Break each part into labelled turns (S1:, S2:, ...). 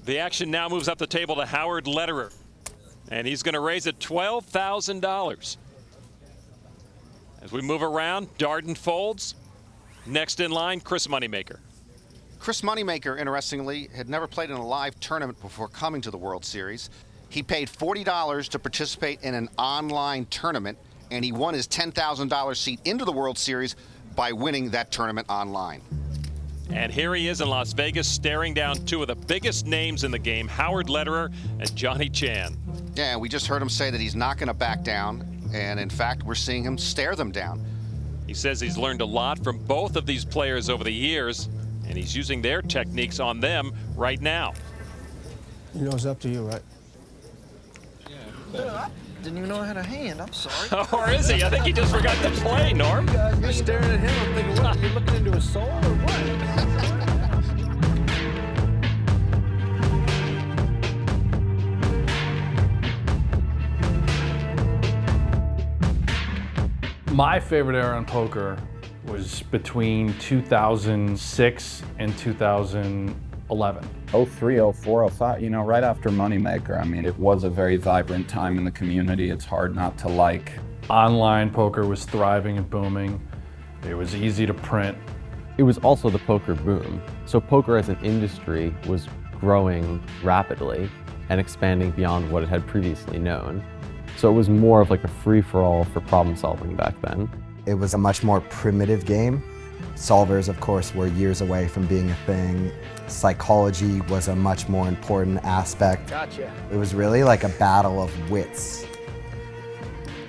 S1: The action now moves up the table to Howard Lederer, and he's going to raise it $12,000. As we move around, Darden folds. Next in line, Chris Moneymaker.
S2: Chris Moneymaker, interestingly, had never played in a live tournament before coming to the World Series. He paid $40 to participate in an online tournament, and he won his $10,000 seat into the World Series by winning that tournament online.
S1: And here he is in Las Vegas, staring down two of the biggest names in the game, Howard Lederer and Johnny Chan.
S2: Yeah, we just heard him say that he's not going to back down, and in fact, we're seeing him stare them down.
S1: He says he's learned a lot from both of these players over the years, and he's using their techniques on them right now.
S3: You know it's up to you, right?
S4: Yeah. Didn't even know I had a hand. I'm sorry.
S1: Or is he? I think he just forgot to play, Norm.
S3: You're staring at him. I'm thinking, what? You're looking into his soul or what?
S5: My favorite era in poker was between 2006 and 2011.
S6: 03, 04, 05, you know, right after Moneymaker. I mean, it was a very vibrant time in the community. It's hard not to like.
S5: Online poker was thriving and booming. It was easy to print.
S7: It was also the poker boom. So poker as an industry was growing rapidly and expanding beyond what it had previously known. So it was more of like a free-for-all for problem solving back then.
S8: It was a much more primitive game. Solvers, of course, were years away from being a thing. Psychology was a much more important aspect.
S3: Gotcha.
S8: It was really like a battle of wits.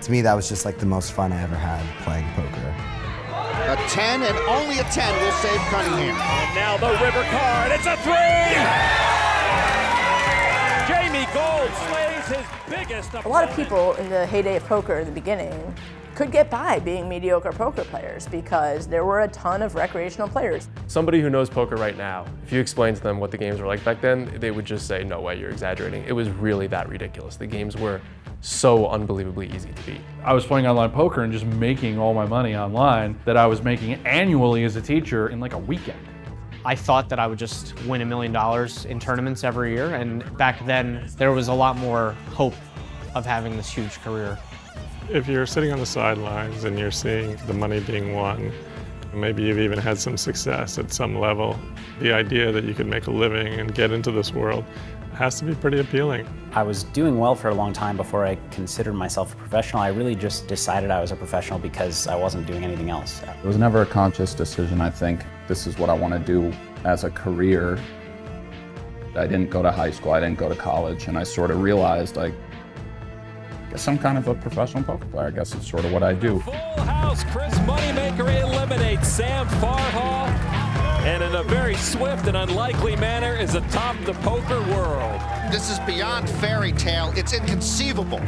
S8: To me, that was just like the most fun I ever had playing poker.
S2: A 10 and only a 10 will save Cunningham.
S1: And now the river card. It's a 3! Jamie Gold slays his biggest opponent.
S9: A lot of people in the heyday of poker in the beginning could get by being mediocre poker players because there were a ton of recreational players.
S10: Somebody who knows poker right now, if you explain to them what the games were like back then, they would just say, no way, you're exaggerating. It was really that ridiculous. The games were so unbelievably easy to beat.
S5: I was playing online poker and just making all my money online that I was making annually as a teacher in like a weekend.
S11: I thought that I would just win $1 million in tournaments every year, and back then there was a lot more hope of having this huge career.
S12: If you're sitting on the sidelines and you're seeing the money being won, maybe you've even had some success at some level, the idea that you could make a living and get into this world has to be pretty appealing.
S13: I was doing well for a long time before I considered myself a professional. I really just decided I was a professional because I wasn't doing anything else.
S6: It was never a conscious decision, I think. This is what I want to do as a career. I didn't go to high school, I didn't go to college, and I sort of realized, like, I guess I'm kind of a professional poker player. I guess it's sort of what I do.
S1: Full house, Chris Moneymaker eliminates Sam Farhall, and in a very swift and unlikely manner is atop the poker world.
S2: This is beyond fairy tale. It's inconceivable.